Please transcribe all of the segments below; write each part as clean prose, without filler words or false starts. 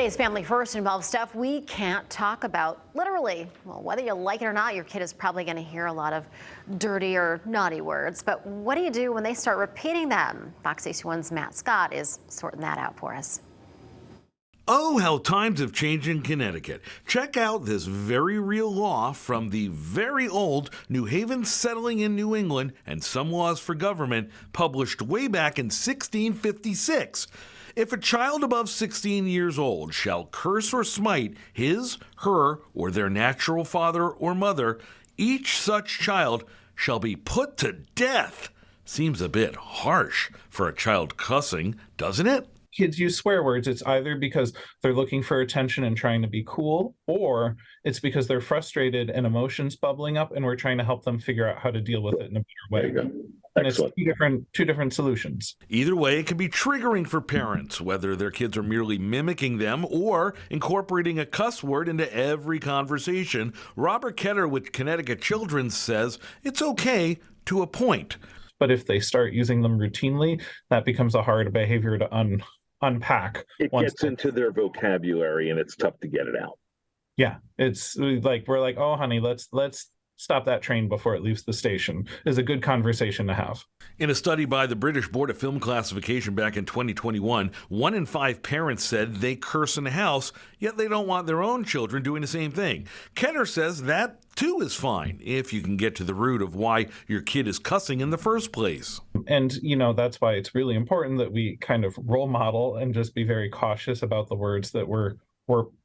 Today's Family First involves stuff we can't talk about, literally. Well, whether you like it or not, your kid is probably going to hear a lot of dirty or naughty words. But what do you do when they start repeating them? Fox 61's Matt Scott is sorting that out for us. Oh, how times have changed in Connecticut. Check out this very real law from the very old New Haven Settling in New England and Some Laws for Government, published way back in 1656. If a child above 16 years old shall curse or smite his, her, or their natural father or mother, each such child shall be put to death. Seems a bit harsh for a child cussing, doesn't it? Kids use swear words. It's either because they're looking for attention and trying to be cool, or it's because they're frustrated and emotions bubbling up and we're trying to help them figure out how to deal with it in a better way. And it's two different solutions. Either way, it can be triggering for parents, whether their kids are merely mimicking them or incorporating a cuss word into every conversation. Robert Ketter with Connecticut Children's says it's okay to a point. But if they start using them routinely, that becomes a hard behavior to unpack. It gets into their vocabulary and it's tough to get it out. Yeah, it's like we're like, oh, honey, let's stop that train before it leaves the station, is a good conversation to have. In a study by the British Board of Film Classification back in 2021, 1 in 5 parents said they curse in the house, yet they don't want their own children doing the same thing. Ketter says that too is fine if you can get to the root of why your kid is cussing in the first place. And, that's why it's really important that we kind of role model and just be very cautious about the words that we're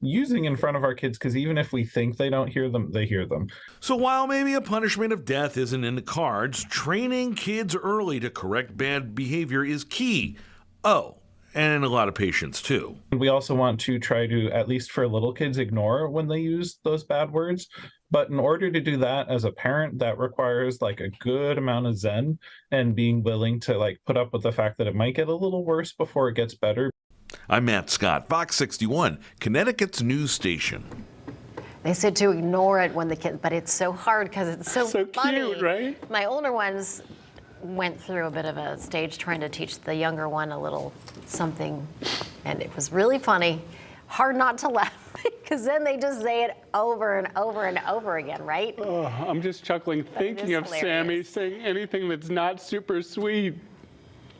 using in front of our kids, because even if we think they don't hear them, they hear them. So while maybe a punishment of death isn't in the cards, training kids early to correct bad behavior is key. Oh, and a lot of patience too. We also want to try to, at least for little kids, ignore when they use those bad words. But in order to do that as a parent, that requires like a good amount of zen and being willing to put up with the fact that it might get a little worse before it gets better. I'm Matt Scott, Fox 61, Connecticut's news station. They said to ignore it when the kid, but it's so hard because it's so funny. Cute, right? My older ones went through a bit of a stage trying to teach the younger one a little something, and it was really funny. Hard not to laugh because then they just say it over and over and over again, right? Oh, I'm just chuckling thinking of Sammy saying anything that's not super sweet.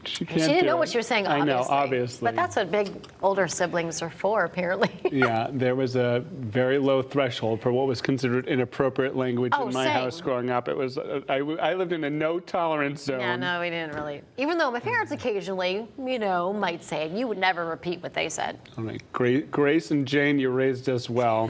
She didn't know what she was saying, obviously. I know, obviously. But that's what big older siblings are for, apparently. Yeah, there was a very low threshold for what was considered inappropriate language in my house growing up. It was I lived in a no-tolerance zone. Yeah, no, we didn't really. Even though my parents occasionally, might say it, you would never repeat what they said. All right, Grace and Jane, you raised us well.